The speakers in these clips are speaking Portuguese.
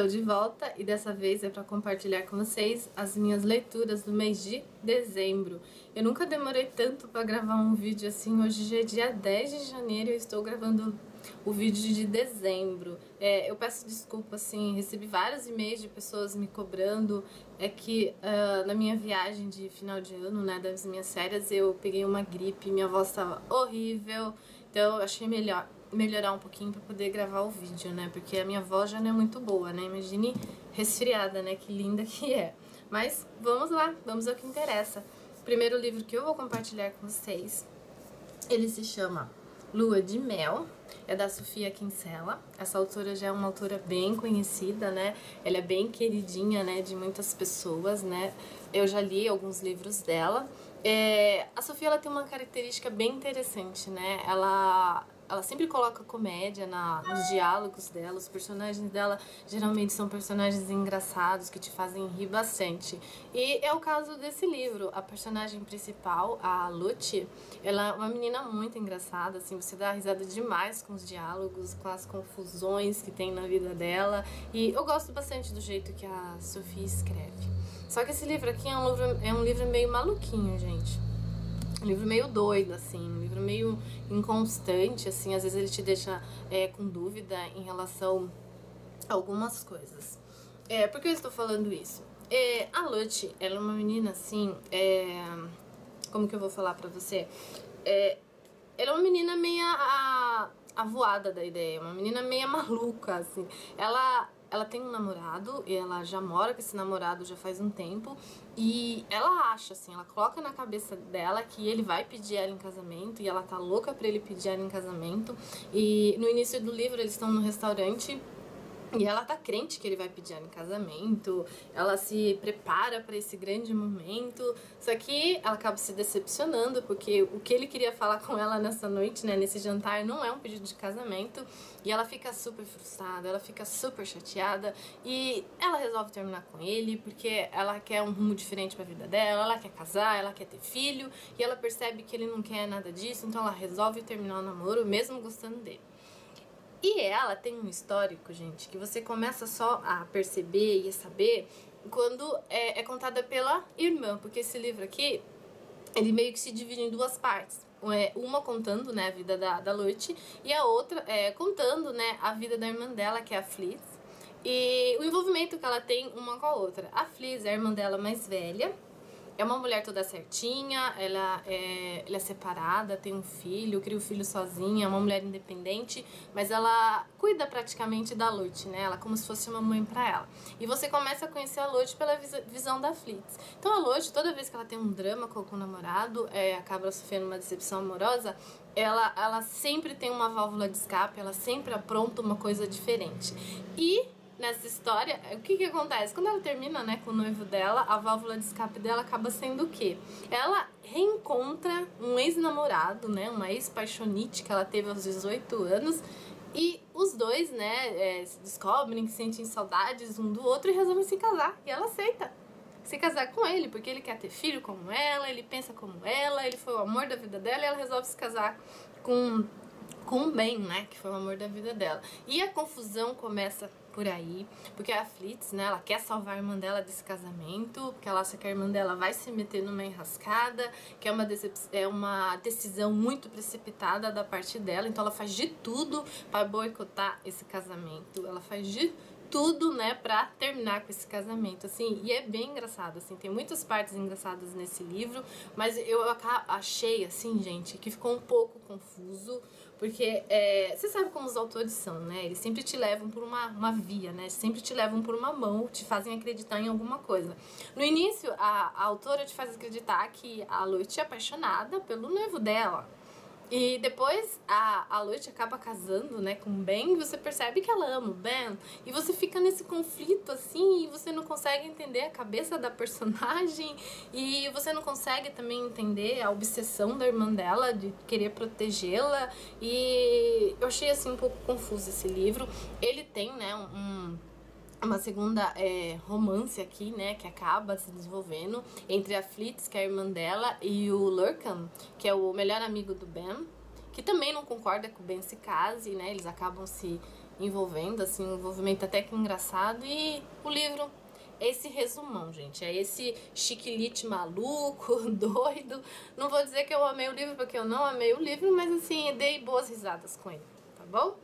Estou de volta e dessa vez é para compartilhar com vocês as minhas leituras do mês de dezembro. Eu nunca demorei tanto para gravar um vídeo assim. Hoje já é dia 10 de janeiro e eu estou gravando o vídeo de dezembro. Eu peço desculpa, assim, recebi vários e-mails de pessoas me cobrando. É que na minha viagem de final de ano, né, das minhas férias, eu peguei uma gripe, minha voz estava horrível, então eu achei melhor melhorar um pouquinho para poder gravar o vídeo, né, porque a minha voz já não é muito boa, né, imagine resfriada, né, que linda que é. Mas vamos lá, vamos ao que interessa. O primeiro livro que eu vou compartilhar com vocês, ele se chama Lua de Mel, é da Sofia Kinsella. Essa autora já é uma autora bem conhecida, né? Ela é bem queridinha, né, de muitas pessoas, né? Eu já li alguns livros dela. A Sofia, ela tem uma característica bem interessante, né? Ela sempre coloca comédia nos diálogos dela. Os personagens dela geralmente são personagens engraçados que te fazem rir bastante. E é o caso desse livro. A personagem principal, a Lute, ela é uma menina muito engraçada, assim, você dá risada demais com os diálogos, com as confusões que tem na vida dela. E eu gosto bastante do jeito que a Sofia escreve. Só que esse livro aqui é um livro meio maluquinho, gente. Um livro meio doido, assim, um livro meio inconstante, assim, às vezes ele te deixa com dúvida em relação a algumas coisas. Por que eu estou falando isso? A Lute, ela é uma menina, assim, como que eu vou falar pra você? Ela é uma menina meio avoada da ideia, uma menina meio maluca, assim. Ela tem um namorado e ela já mora com esse namorado já faz um tempo. E ela acha, assim, ela coloca na cabeça dela que ele vai pedir ela em casamento. E ela tá louca pra ele pedir ela em casamento. E no início do livro eles estão no restaurante e ela tá crente que ele vai pedir ela em casamento, ela se prepara para esse grande momento, só que ela acaba se decepcionando, porque o que ele queria falar com ela nessa noite, né, nesse jantar, não é um pedido de casamento, e ela fica super frustrada, ela fica super chateada, e ela resolve terminar com ele, porque ela quer um rumo diferente pra vida dela, ela quer casar, ela quer ter filho, e ela percebe que ele não quer nada disso, então ela resolve terminar o namoro, mesmo gostando dele. E ela tem um histórico, gente, que você começa só a perceber e a saber quando é contada pela irmã, porque esse livro aqui, ele meio que se divide em duas partes. Uma contando, né, a vida da Lute, e a outra contando, né, a vida da irmã dela, que é a Fliss, e o envolvimento que ela tem uma com a outra. A Fliss é a irmã dela mais velha, é uma mulher toda certinha, ela é separada, tem um filho, cria o filho sozinha, é uma mulher independente, mas ela cuida praticamente da Lute, né? Ela é como se fosse uma mãe pra ela. E você começa a conhecer a Lute pela visão da Fliss. Então a Lute, toda vez que ela tem um drama com o namorado, acaba sofrendo uma decepção amorosa, ela sempre tem uma válvula de escape, ela sempre apronta uma coisa diferente. E nessa história, o que acontece? Quando ela termina, né, com o noivo dela, a válvula de escape dela acaba sendo o quê? Ela reencontra um ex-namorado, né, uma ex-paixonite que ela teve aos 18 anos, e os dois, né, descobrem que sentem saudades um do outro e resolvem se casar, e ela aceita se casar com ele, porque ele quer ter filho como ela, ele pensa como ela, ele foi o amor da vida dela, e ela resolve se casar com o Ben, né, que foi o amor da vida dela. E a confusão começa por aí, porque a Fliss, né, ela quer salvar a irmã dela desse casamento, porque ela acha que a irmã dela vai se meter numa enrascada, que é uma decisão muito precipitada da parte dela, então ela faz de tudo para boicotar esse casamento, ela faz de tudo, né, pra terminar com esse casamento, assim, e é bem engraçado, assim, tem muitas partes engraçadas nesse livro, mas eu achei, assim, gente, que ficou um pouco confuso, porque você sabe como os autores são, né, eles sempre te levam por uma via, né, sempre te levam por uma mão, te fazem acreditar em alguma coisa. No início, a autora te faz acreditar que a Lute é apaixonada pelo noivo dela, e depois a Lute acaba casando, né, com o Ben, e você percebe que ela ama o Ben, e você fica nesse conflito, assim, e você não consegue entender a cabeça da personagem, e você não consegue também entender a obsessão da irmã dela de querer protegê-la, e eu achei, assim, um pouco confuso esse livro. Ele tem, né, uma segunda romance aqui, né, que acaba se desenvolvendo entre a Fliss, que é a irmã dela, e o Lurkan, que é o melhor amigo do Ben, que também não concorda que o Ben se case, né, eles acabam se envolvendo, assim, um envolvimento até que engraçado. E o livro é esse resumão, gente. É esse chiquilite maluco, doido. Não vou dizer que eu amei o livro, porque eu não amei o livro, mas assim, dei boas risadas com ele, tá bom?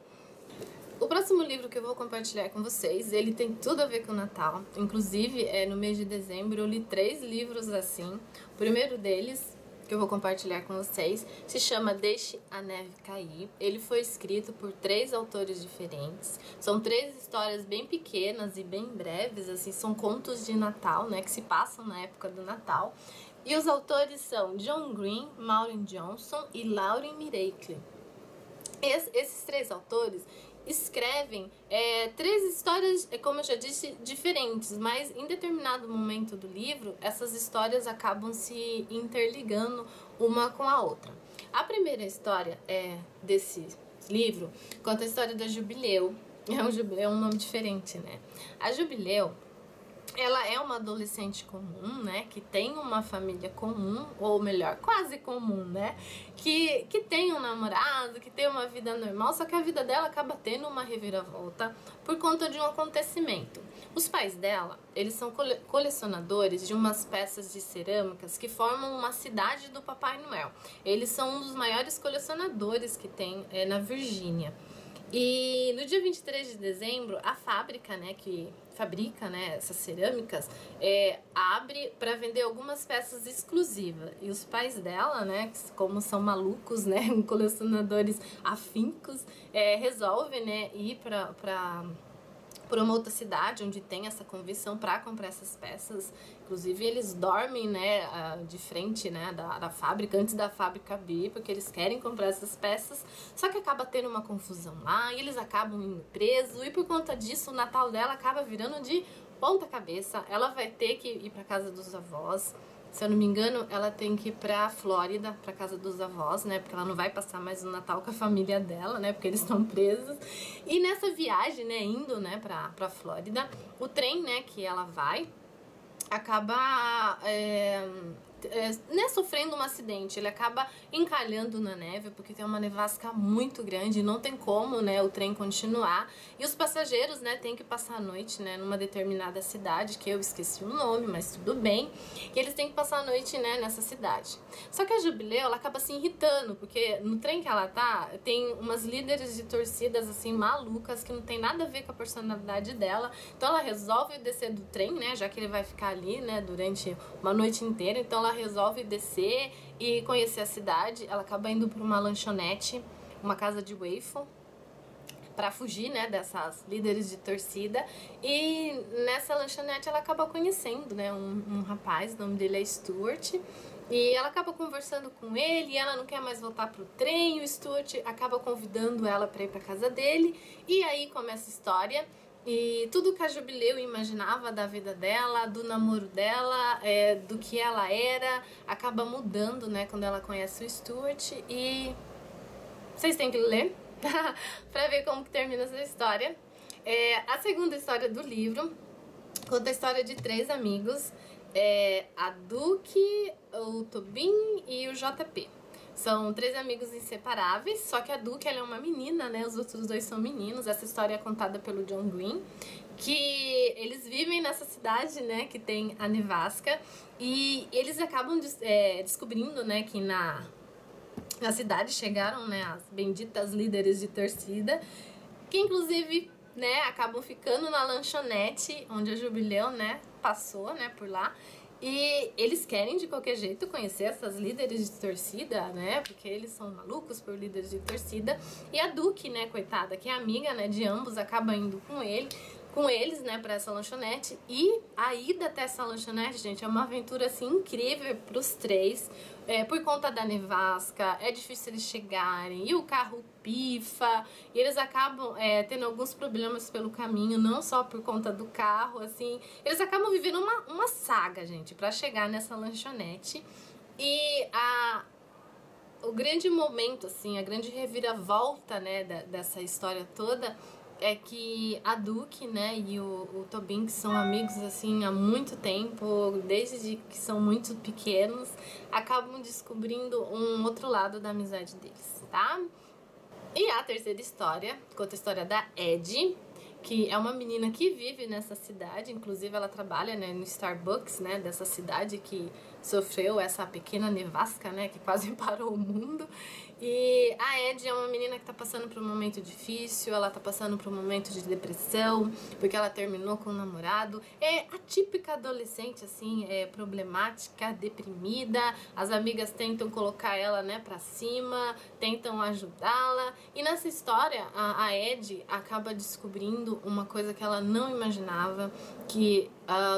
O próximo livro que eu vou compartilhar com vocês, ele tem tudo a ver com o Natal. Inclusive, no mês de dezembro eu li 3 livros assim. O primeiro deles, que eu vou compartilhar com vocês, se chama Deixe a Neve Cair. Ele foi escrito por 3 autores diferentes. São 3 histórias bem pequenas e bem breves, assim, são contos de Natal, né, que se passam na época do Natal. E os autores são John Green, Maureen Johnson e Lauren Miracle. Esses 3 autores escrevem 3 histórias, como eu já disse, diferentes, mas em determinado momento do livro, essas histórias acabam se interligando uma com a outra. A primeira história desse livro conta a história da Jubileu. É um nome diferente, né? A Jubileu, ela é uma adolescente comum, né, que tem uma família comum, ou melhor, quase comum, né, que tem um namorado, que tem uma vida normal, só que a vida dela acaba tendo uma reviravolta por conta de um acontecimento. Os pais dela, eles são colecionadores de umas peças de cerâmicas que formam uma cidade do Papai Noel. Eles são um dos maiores colecionadores que tem na Virgínia. E no dia 23 de dezembro, a fábrica, né, que fabrica, né, essas cerâmicas, abre para vender algumas peças exclusivas. E os pais dela, né, como são malucos, né, colecionadores afincos, resolvem, né, ir para uma outra cidade onde tem essa convenção para comprar essas peças. Inclusive eles dormem, né, de frente, né, da fábrica, antes da fábrica abrir, porque eles querem comprar essas peças. Só que acaba tendo uma confusão lá e eles acabam indo presos, e por conta disso o Natal dela acaba virando de ponta cabeça. Ela vai ter que ir para casa dos avós. Se eu não me engano, ela tem que ir pra Flórida, pra casa dos avós, né? Porque ela não vai passar mais o Natal com a família dela, né? Porque eles estão presos. E nessa viagem, né, indo, né, pra Flórida, o trem, né, que ela vai, acaba né, sofrendo um acidente. Ele acaba encalhando na neve, porque tem uma nevasca muito grande, não tem como, né, o trem continuar. E os passageiros, né, tem que passar a noite, né, numa determinada cidade, que eu esqueci o nome, mas tudo bem. E eles têm que passar a noite, né, nessa cidade. Só que a Jubileu, ela acaba se irritando, porque no trem que ela tá, tem umas líderes de torcidas, assim, malucas, que não tem nada a ver com a personalidade dela. Então ela resolve descer do trem, né, já que ele vai ficar ali, né, durante uma noite inteira. Então ela resolve descer e conhecer a cidade. Ela acaba indo para uma lanchonete, uma casa de waffle, para fugir, né, dessas líderes de torcida. E nessa lanchonete ela acaba conhecendo, né, um rapaz, o nome dele é Stuart. E ela acaba conversando com ele, e ela não quer mais voltar pro trem. O Stuart acaba convidando ela para ir para casa dele. E aí começa a história. E tudo que a Jubileu imaginava da vida dela, do namoro dela, do que ela era, acaba mudando, né, quando ela conhece o Stuart. E vocês têm que ler pra ver como que termina essa história. A segunda história do livro conta a história de 3 amigos, a Duke, o Tobin e o JP. São 3 amigos inseparáveis, só que a Duke, ela é uma menina, né? Os outros 2 são meninos. Essa história é contada pelo John Green, que eles vivem nessa cidade, né, que tem a nevasca, e eles acabam descobrindo, né, que na cidade chegaram, né, as benditas líderes de torcida, que inclusive, né, acabam ficando na lanchonete onde a Jubileu, né, passou, né, por lá. E eles querem de qualquer jeito conhecer essas líderes de torcida, né? Porque eles são malucos por líderes de torcida. E a Duke, né, coitada, que é amiga, né, de ambos, acaba indo com eles, né, pra essa lanchonete. E a ida até essa lanchonete, gente, é uma aventura, assim, incrível pros 3. Por conta da nevasca, é difícil eles chegarem, e o carro pifa, e eles acabam tendo alguns problemas pelo caminho, não só por conta do carro, assim. Eles acabam vivendo uma saga, gente, pra chegar nessa lanchonete. E o grande momento, assim, a grande reviravolta, né, dessa história toda é que a Duke, né, e o Tobin, que são amigos, assim, há muito tempo, desde que são muito pequenos, acabam descobrindo um outro lado da amizade deles, tá? E a terceira história conta a história da Ed, que é uma menina que vive nessa cidade, inclusive ela trabalha, né, no Starbucks, né, dessa cidade que sofreu essa pequena nevasca, né, que quase parou o mundo. E a Ed é uma menina que tá passando por um momento difícil, ela tá passando por um momento de depressão, porque ela terminou com o namorado. É a típica adolescente, assim, problemática, deprimida. As amigas tentam colocar ela, né, pra cima, tentam ajudá-la. E nessa história, a Ed acaba descobrindo uma coisa que ela não imaginava, que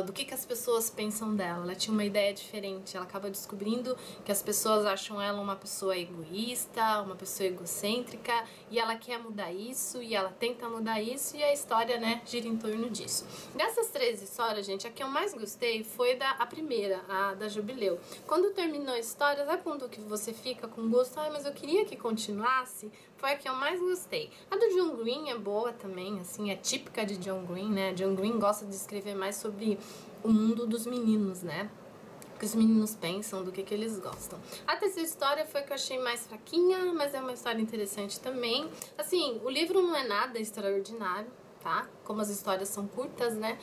do que as pessoas pensam dela. Ela tinha uma ideia diferente. Ela acaba descobrindo que as pessoas acham ela uma pessoa egoísta, uma pessoa egocêntrica, e ela quer mudar isso, e ela tenta mudar isso, e a história, né, gira em torno disso. Dessas três histórias, gente, a que eu mais gostei foi a primeira, a da Jubileu. Quando terminou a história, sabe quando que você fica com gosto? Ai, mas eu queria que continuasse? Foi a que eu mais gostei. A do John Green é boa também, assim, é típica de John Green, né? John Green gosta de escrever mais sobre o mundo dos meninos, né? O que os meninos pensam, do que eles gostam. A terceira história foi a que eu achei mais fraquinha, mas é uma história interessante também. Assim, o livro não é nada extraordinário, tá? Como as histórias são curtas, né?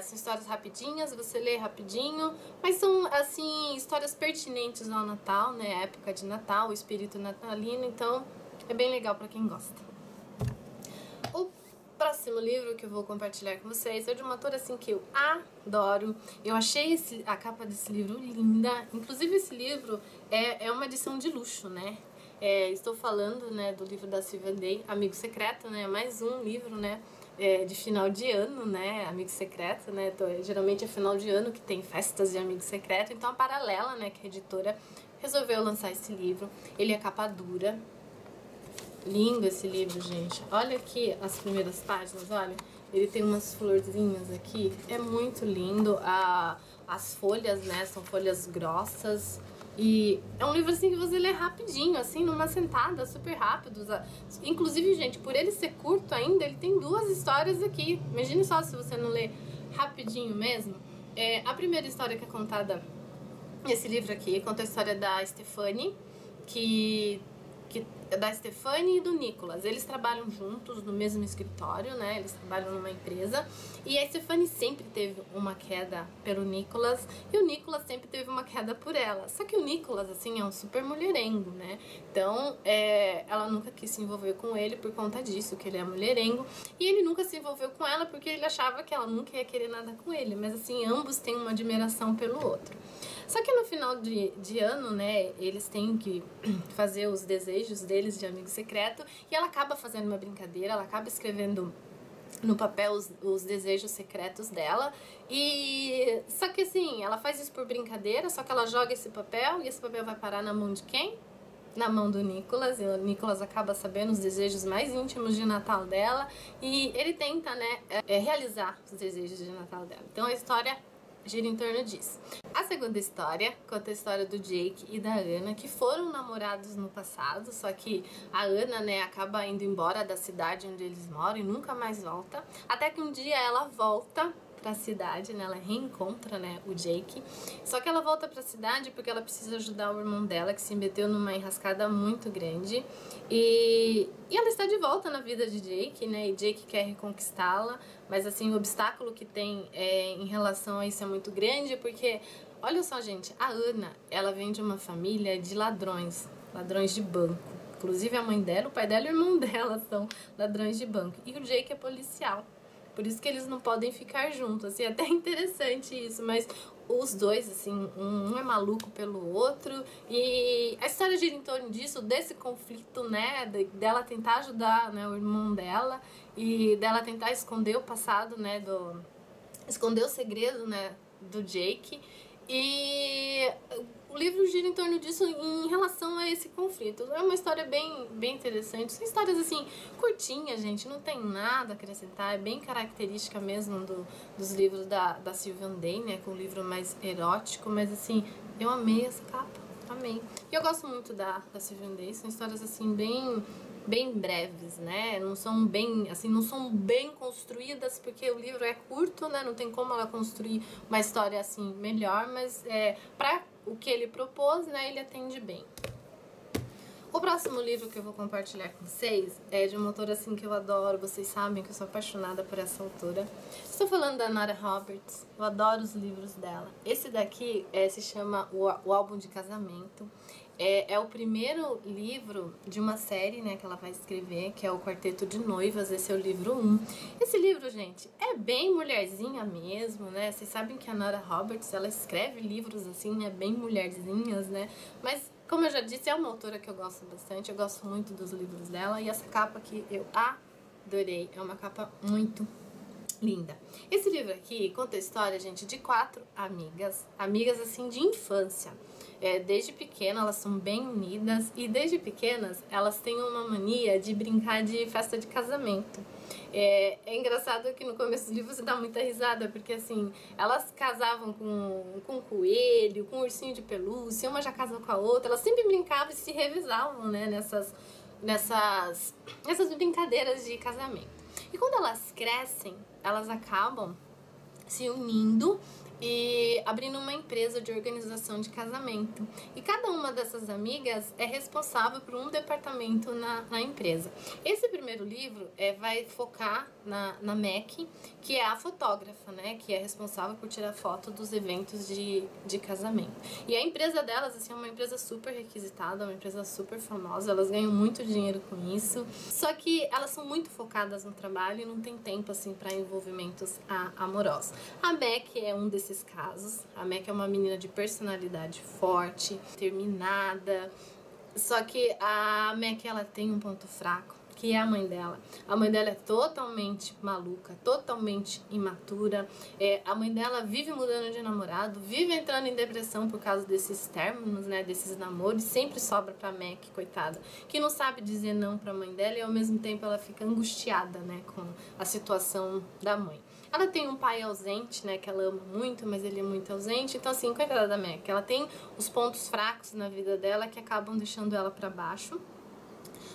São histórias rapidinhas, você lê rapidinho, mas são, assim, histórias pertinentes ao Natal, né? A época de Natal, o espírito natalino, então é bem legal pra quem gosta. O próximo livro que eu vou compartilhar com vocês é de uma autora, assim, que eu adoro. Eu achei a capa desse livro linda. Inclusive, esse livro é uma edição de luxo, né? Estou falando, né, do livro da Sylvian Day, Amigo Secreto, né? Mais um livro, né, de final de ano, né? Amigo Secreto, né? Geralmente é final de ano que tem festas de Amigo Secreto. Então, a Paralela, né, que é a editora, resolveu lançar esse livro. Ele é capa dura. Lindo esse livro, gente. Olha aqui as primeiras páginas, olha. Ele tem umas florzinhas aqui. É muito lindo. As folhas, né, são folhas grossas. E é um livro, assim, que você lê rapidinho, assim, numa sentada, super rápido. Inclusive, gente, por ele ser curto ainda, ele tem duas histórias aqui. Imagine só se você não lê rapidinho mesmo. A primeira história que é contada nesse livro aqui, conta a história da Stephanie, da Stephanie e do Nicholas. Eles trabalham juntos no mesmo escritório, né? Eles trabalham numa empresa. E a Stephanie sempre teve uma queda pelo Nicholas e o Nicholas sempre teve uma queda por ela. Só que o Nicholas, assim, é um super mulherengo, né? Então, ela nunca quis se envolver com ele por conta disso, que ele é mulherengo. E ele nunca se envolveu com ela porque ele achava que ela nunca ia querer nada com ele. Mas, assim, ambos têm uma admiração pelo outro. Só que no final de ano, né, eles têm que fazer os desejos deles de amigo secreto e ela acaba fazendo uma brincadeira, ela acaba escrevendo no papel os desejos secretos dela. E só que assim, ela faz isso por brincadeira, só que ela joga esse papel e esse papel vai parar na mão de quem? Na mão do Nicholas, e o Nicholas acaba sabendo os desejos mais íntimos de Natal dela e ele tenta, né, realizar os desejos de Natal dela. Então a história gira em torno disso. A segunda história conta a história do Jake e da Anna, que foram namorados no passado, só que a Anna, né, acaba indo embora da cidade onde eles moram e nunca mais volta, até que um dia ela volta pra cidade, né, ela reencontra, né, o Jake, só que ela volta pra cidade porque ela precisa ajudar o irmão dela, que se meteu numa enrascada muito grande, e ela está de volta na vida de Jake, né, e Jake quer reconquistá-la, mas assim, o obstáculo que tem em relação a isso é muito grande, porque, olha só, gente, a Anna, ela vem de uma família de ladrões de banco. Inclusive a mãe dela, o pai dela e o irmão dela são ladrões de banco, e o Jake é policial. Por isso que eles não podem ficar juntos, assim, é até interessante isso, mas os dois, assim, um é maluco pelo outro, e a história gira em torno disso, desse conflito, né, dela tentar ajudar, né, o irmão dela, e dela tentar esconder o passado, né, esconder o segredo, né, do Jake, e o livro gira em torno disso em relação a esse conflito. É uma história bem interessante. São histórias, assim, curtinhas, gente. Não tem nada a acrescentar. É bem característica mesmo dos livros da Sylvian Day, né? Com um livro mais erótico. Mas, assim, eu amei essa capa. Amei. E eu gosto muito da Sylvian Day. São histórias, assim, bem breves, né? Não são bem construídas, porque o livro é curto, né? Não tem como ela construir uma história, assim, melhor. Mas, pra o que ele propôs, né, ele atende bem. O próximo livro que eu vou compartilhar com vocês é de uma autora assim que eu adoro, vocês sabem que eu sou apaixonada por essa autora. Estou falando da Nora Roberts, eu adoro os livros dela. Esse daqui se chama o Álbum de Casamento. É o primeiro livro de uma série, né, que ela vai escrever, que é o Quarteto de Noivas. Esse é o livro 1. Esse livro, gente, é bem mulherzinha mesmo, né? Vocês sabem que a Nora Roberts, ela escreve livros assim, né, bem mulherzinhas, né? Mas, como eu já disse, é uma autora que eu gosto bastante. Eu gosto muito dos livros dela. E essa capa aqui eu adorei. É uma capa muito linda. Esse livro aqui conta a história, gente, de 4 amigas. Amigas, assim, de infância. Desde pequena elas são bem unidas e desde pequenas elas têm uma mania de brincar de festa de casamento. É engraçado que no começo do livro você dá muita risada, porque assim, elas casavam com um coelho, com um ursinho de pelúcia, uma já casou com a outra, elas sempre brincavam e se revisavam, né, nessas brincadeiras de casamento. E quando elas crescem, elas acabam se unindo e abrindo uma empresa de organização de casamento. E cada uma dessas amigas é responsável por um departamento na empresa. Esse primeiro livro vai focar na Mac, que é a fotógrafa, né? Que é responsável por tirar foto dos eventos de casamento. E a empresa delas, assim, é uma empresa super requisitada, uma empresa super famosa, elas ganham muito dinheiro com isso. Só que elas são muito focadas no trabalho e não tem tempo, assim, para envolvimentos amorosos. A Mac é um desses casos. A Mac é uma menina de personalidade forte, determinada. Só que a Mac, ela tem um ponto fraco, que é a mãe dela. A mãe dela é totalmente maluca, totalmente imatura. A mãe dela vive mudando de namorado, vive entrando em depressão por causa desses términos, né, desses namoros. Sempre sobra pra Mac, coitada, que não sabe dizer não pra mãe dela e ao mesmo tempo ela fica angustiada, né, com a situação da mãe. Ela tem um pai ausente, né, que ela ama muito, mas ele é muito ausente. Então, assim, coitada da Mac, ela tem os pontos fracos na vida dela que acabam deixando ela pra baixo.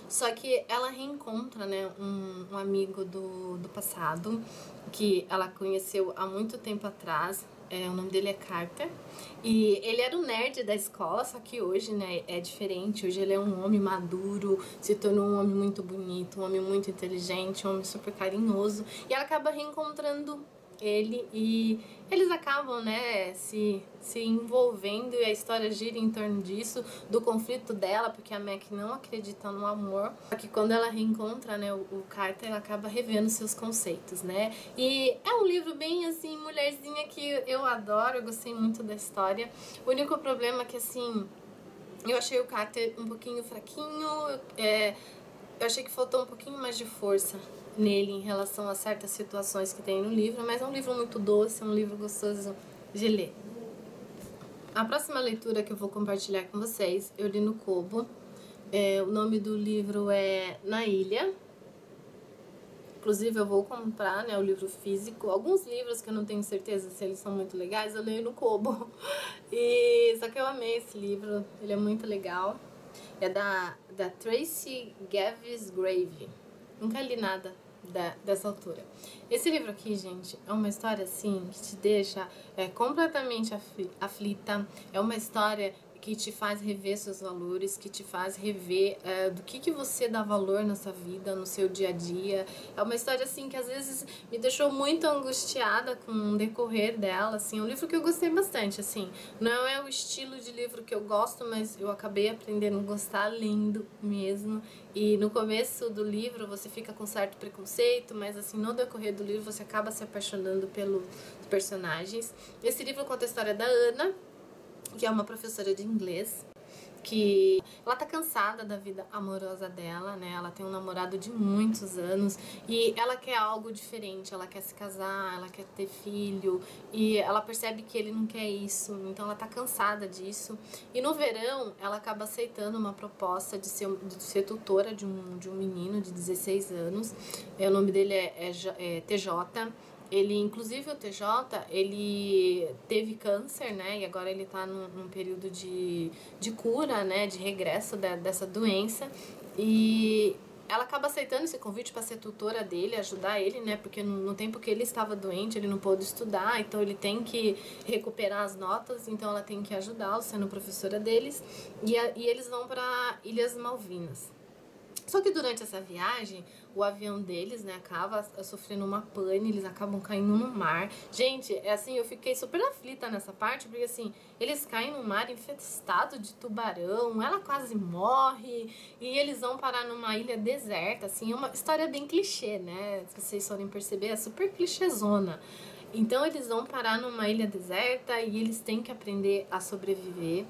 Só que ela reencontra, né, um amigo do passado, que ela conheceu há muito tempo atrás. O nome dele é Carter. E ele era o nerd da escola, só que hoje, né, é diferente. Hoje ele é um homem maduro, se tornou um homem muito bonito, um homem muito inteligente, um homem super carinhoso. E ela acaba reencontrando ele e eles acabam, né, se envolvendo e a história gira em torno disso, do conflito dela, porque a Mac não acredita no amor. Só que quando ela reencontra, né, o Carter, ela acaba revendo seus conceitos, né? E é um livro bem, assim, mulherzinha que eu adoro, eu gostei muito da história. O único problema é que, assim, eu achei o Carter um pouquinho fraquinho, eu achei que faltou um pouquinho mais de força nele em relação a certas situações que tem no livro, mas é um livro muito doce, é um livro gostoso de ler. A próxima leitura que eu vou compartilhar com vocês, eu li no Kobo. O nome do livro é Na Ilha. Inclusive eu vou comprar, né, o livro físico. Alguns livros que eu não tenho certeza se eles são muito legais, eu leio no Kobo. Só que eu amei esse livro, ele é muito legal. É da Tracy Gavis Grave. Nunca li nada dessa autora. Esse livro aqui, gente, é uma história assim que te deixa completamente aflita. É uma história que te faz rever seus valores, que te faz rever do que você dá valor na sua vida, no seu dia a dia. É uma história, assim, que às vezes me deixou muito angustiada com o decorrer dela, assim. É um livro que eu gostei bastante, assim. Não é o estilo de livro que eu gosto, mas eu acabei aprendendo a gostar lendo mesmo. E no começo do livro você fica com certo preconceito, mas, assim, no decorrer do livro você acaba se apaixonando pelos personagens. Esse livro conta a história da Ana, que é uma professora de inglês, que ela tá cansada da vida amorosa dela, né? Ela tem um namorado de muitos anos e ela quer algo diferente, ela quer se casar, ela quer ter filho e ela percebe que ele não quer isso, então ela tá cansada disso. E no verão ela acaba aceitando uma proposta de ser tutora de um menino de 16 anos. O nome dele é TJ. Inclusive o TJ, ele teve câncer, né, e agora ele tá num período de cura, né, de regresso dessa doença, e ela acaba aceitando esse convite para ser tutora dele, ajudar ele, né? Porque no tempo que ele estava doente, ele não pôde estudar, então ele tem que recuperar as notas, então ela tem que ajudá-lo, sendo professora deles. E eles vão para Ilhas Malvinas. Só que durante essa viagem, o avião deles, né, acaba sofrendo uma pane, eles acabam caindo no mar. Gente, é assim, eu fiquei super aflita nessa parte, porque assim, eles caem no mar infestado de tubarão, ela quase morre, e eles vão parar numa ilha deserta, assim, é uma história bem clichê, né? Se vocês forem perceber, é super clichêzona. Então eles vão parar numa ilha deserta e eles têm que aprender a sobreviver.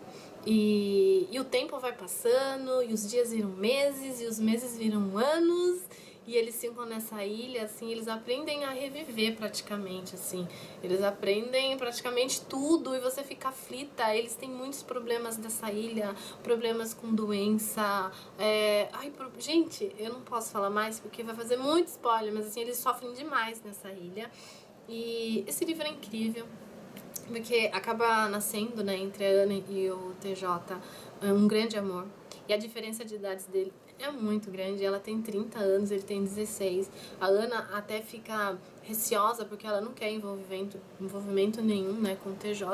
E o tempo vai passando, e os dias viram meses, e os meses viram anos, e eles ficam nessa ilha, assim, eles aprendem a reviver praticamente, assim. Eles aprendem praticamente tudo, e você fica aflita. Eles têm muitos problemas dessa ilha, problemas com doença. Gente, eu não posso falar mais, porque vai fazer muito spoiler, mas assim, eles sofrem demais nessa ilha. E esse livro é incrível, porque acaba nascendo, né, entre a Ana e o TJ um grande amor. E a diferença de idades dele é muito grande. Ela tem 30 anos, ele tem 16. A Ana até fica receosa porque ela não quer envolvimento nenhum, né, com o TJ,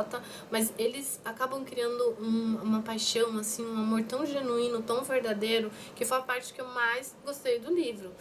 mas eles acabam criando uma paixão, assim, um amor tão genuíno, tão verdadeiro, que foi a parte que eu mais gostei do livro.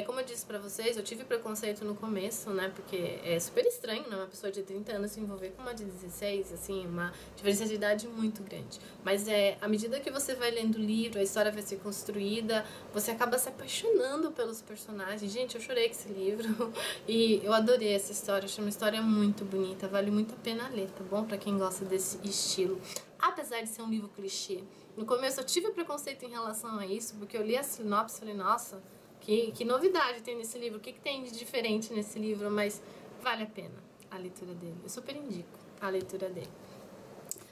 Como eu disse pra vocês, eu tive preconceito no começo, né, porque é super estranho, né, uma pessoa de 30 anos se envolver com uma de 16, assim, uma diferença de idade muito grande. Mas à medida que você vai lendo o livro, a história vai ser construída, você acaba se apaixonando pelos personagens. Gente, eu chorei com esse livro e eu adorei essa história, achei uma história muito bonita, vale muito a pena ler, tá bom? Pra quem gosta desse estilo. Apesar de ser um livro clichê, no começo eu tive preconceito em relação a isso, porque eu li a sinopse e falei, nossa, que novidade tem nesse livro, o que tem de diferente nesse livro, mas vale a pena a leitura dele. Eu super indico a leitura dele.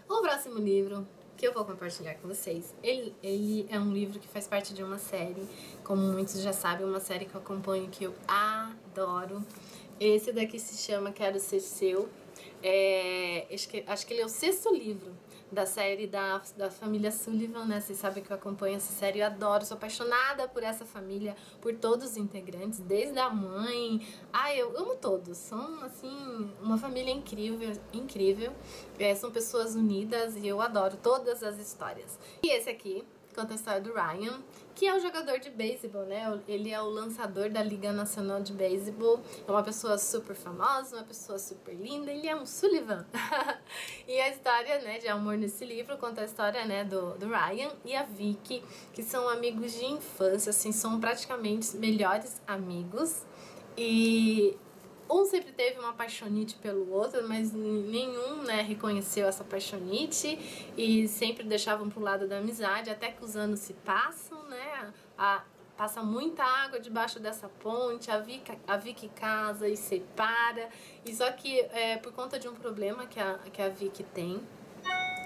O próximo livro que eu vou compartilhar com vocês, ele é um livro que faz parte de uma série, como muitos já sabem, uma série que eu acompanho, que eu adoro. Esse daqui se chama Quero Ser Seu. Acho que ele é o 6º livro da série da família Sullivan, né? Vocês sabem que eu acompanho essa série, eu adoro, sou apaixonada por essa família, por todos os integrantes, desde a mãe. Eu amo todos, são, assim, uma família incrível, incrível. São pessoas unidas e eu adoro todas as histórias. E esse aqui conta a história do Ryan, que é um jogador de beisebol, né? Ele é o lançador da Liga Nacional de Beisebol, é uma pessoa super famosa, uma pessoa super linda, ele é um Sullivan. E a história, né, de amor nesse livro conta a história, né, do Ryan e a Vicky, que são amigos de infância, assim, são praticamente melhores amigos. E um sempre teve uma paixonite pelo outro, mas nenhum, né, reconheceu essa paixonite e sempre deixavam pro lado da amizade, até que os anos se passam, né, passa muita água debaixo dessa ponte, a Vicky casa e separa, e só que por conta de um problema que a Vicky tem,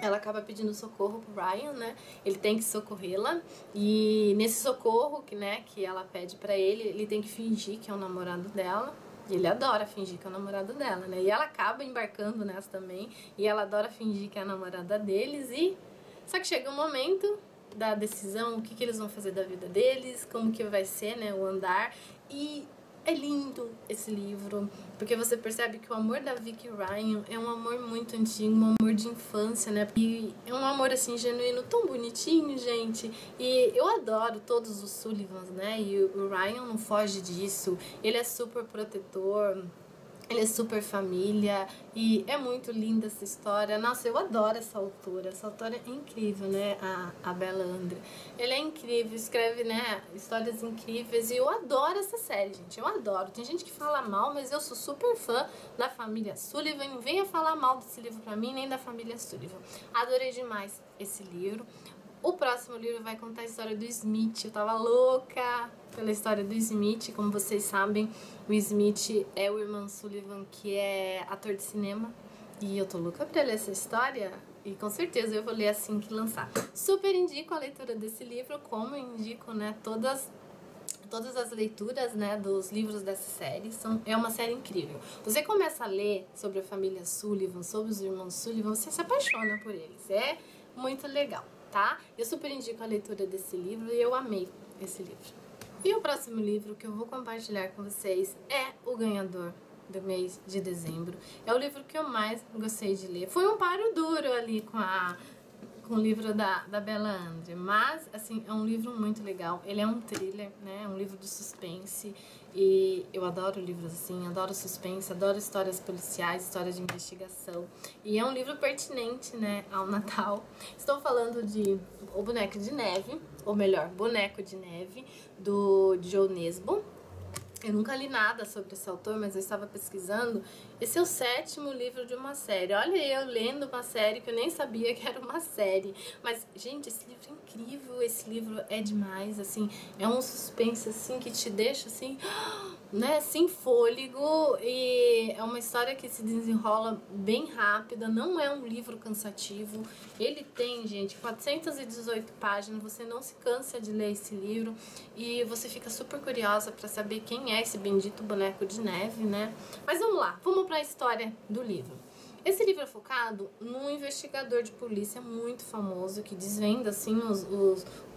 ela acaba pedindo socorro pro Ryan, né? Ele tem que socorrê-la. E nesse socorro que ela pede pra ele, ele tem que fingir que é o namorado dela. E ele adora fingir que é o namorado dela, né? E ela acaba embarcando nessa também. E ela adora fingir que é a namorada deles. Só que chega um momento da decisão, o que eles vão fazer da vida deles, como que vai ser, né, o andar. E é lindo esse livro, porque você percebe que o amor da Vicky e Ryan é um amor muito antigo, um amor de infância, né? E é um amor, assim, genuíno, tão bonitinho, gente. E eu adoro todos os Sullivans, né? E o Ryan não foge disso. Ele é super protetor, ele é super família, e é muito linda essa história. Nossa, eu adoro essa autora é incrível, né, a Bella Andre. Ela é incrível, escreve, né, histórias incríveis, e eu adoro essa série, gente, eu adoro. Tem gente que fala mal, mas eu sou super fã da família Sullivan, não venha falar mal desse livro pra mim, nem da família Sullivan. Adorei demais esse livro. O próximo livro vai contar a história do Smith. Eu tava louca pela história do Smith. Como vocês sabem, o Smith é o irmão Sullivan, que é ator de cinema. E eu tô louca pra ler essa história. E com certeza eu vou ler assim que lançar. Super indico a leitura desse livro, como indico, né, todas as leituras, né, dos livros dessa série. É uma série incrível. Você começa a ler sobre a família Sullivan, sobre os irmãos Sullivan, você se apaixona por eles. É muito legal, tá? Eu super indico a leitura desse livro e eu amei esse livro. E o próximo livro que eu vou compartilhar com vocês é o ganhador do mês de dezembro. É o livro que eu mais gostei de ler. Foi um paro duro ali com o livro da Bella Andre, mas assim, é um livro muito legal. Ele é um thriller, né? É um livro de suspense e eu adoro livros assim, adoro suspense, adoro histórias policiais, histórias de investigação. E é um livro pertinente, né, ao Natal. Estou falando de O Boneco de Neve, ou melhor, Boneco de Neve, do Joe Nesbo. Eu nunca li nada sobre esse autor, mas eu estava pesquisando. Esse é o 7º livro de uma série. Olha eu lendo uma série que eu nem sabia que era uma série. Mas, gente, esse livro é incrível. Esse livro é demais, assim. É um suspense, assim, que te deixa, assim, né, sem fôlego. E é uma história que se desenrola bem rápida. Não é um livro cansativo. Ele tem, gente, 418 páginas. Você não se cansa de ler esse livro. E você fica super curiosa para saber quem é esse bendito boneco de neve, né? Mas vamos lá, vamos para a história do livro. Esse livro é focado num investigador de polícia muito famoso que desvenda, assim,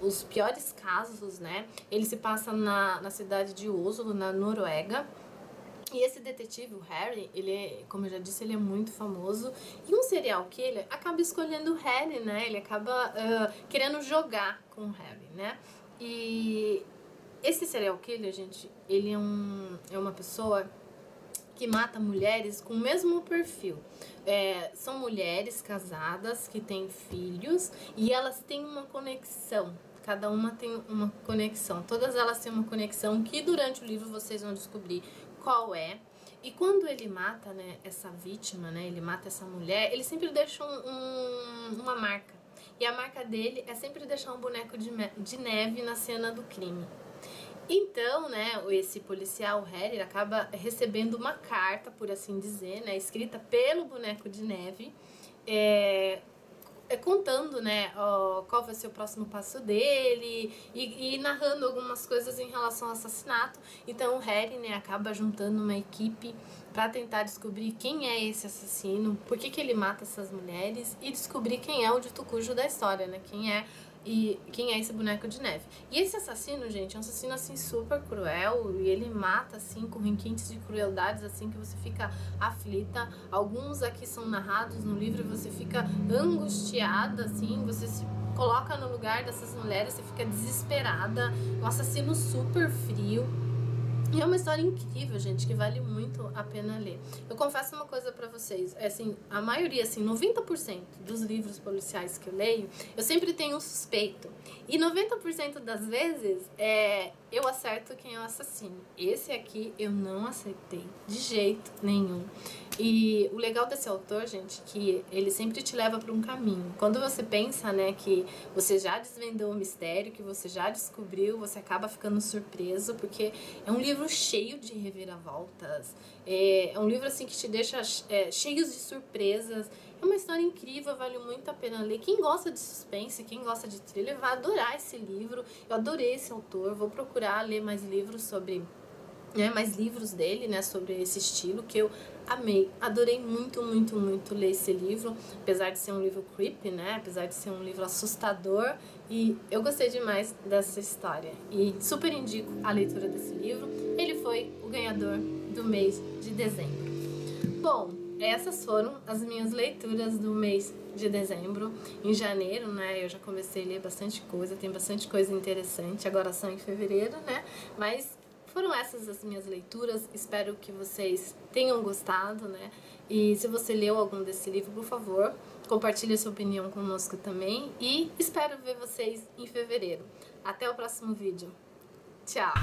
os piores casos, né? Ele se passa na cidade de Oslo, na Noruega. E esse detetive, o Harry, ele é, como eu já disse, ele é muito famoso. E um serial killer acaba escolhendo o Harry, né? Ele acaba querendo jogar com o Harry, né? E esse serial killer, gente, ele é uma pessoa que mata mulheres com o mesmo perfil. São mulheres casadas que têm filhos e elas têm uma conexão. Cada uma tem uma conexão. Todas elas têm uma conexão que durante o livro vocês vão descobrir qual é. E quando ele mata, né, essa vítima, né, ele mata essa mulher, ele sempre deixa uma marca. E a marca dele é sempre deixar um boneco de neve na cena do crime. Então, né, esse policial, o Harry, acaba recebendo uma carta, por assim dizer, né, escrita pelo boneco de neve, contando, né, qual vai ser o próximo passo dele e narrando algumas coisas em relação ao assassinato. Então o Harry, né, acaba juntando uma equipe para tentar descobrir quem é esse assassino, por que ele mata essas mulheres e descobrir quem é o dito cujo da história, né, quem é esse boneco de neve. E esse assassino, gente, é um assassino, assim, super cruel. E ele mata, assim, com requintes de crueldades, assim, que você fica aflita. Alguns aqui são narrados no livro e você fica angustiada, assim. Você se coloca no lugar dessas mulheres, você fica desesperada. Um assassino super frio. E é uma história incrível, gente, que vale muito a pena ler. Eu confesso uma coisa pra vocês, assim, a maioria, assim, 90% dos livros policiais que eu leio, eu sempre tenho um suspeito. E 90% das vezes, eu acerto quem é o assassino. Esse aqui eu não acertei de jeito nenhum. E o legal desse autor, gente, que ele sempre te leva para um caminho. Quando você pensa, né, que você já desvendou o mistério, que você já descobriu, você acaba ficando surpreso, porque é um livro cheio de reviravoltas. É um livro, assim, que te deixa cheios de surpresas. É uma história incrível, vale muito a pena ler. Quem gosta de suspense, quem gosta de thriller, vai adorar esse livro. Eu adorei esse autor, vou procurar ler mais livros sobre... mais livros dele, né, sobre esse estilo, que eu amei, adorei muito, muito, muito ler esse livro, apesar de ser um livro creepy, né, apesar de ser um livro assustador, e eu gostei demais dessa história, e super indico a leitura desse livro. Ele foi o ganhador do mês de dezembro. Bom, essas foram as minhas leituras do mês de dezembro. Em janeiro, né, eu já comecei a ler bastante coisa, tem bastante coisa interessante, agora só em fevereiro, né, mas... foram essas as minhas leituras, espero que vocês tenham gostado, né? E se você leu algum desse livro, por favor, compartilhe sua opinião conosco também. E espero ver vocês em fevereiro. Até o próximo vídeo. Tchau!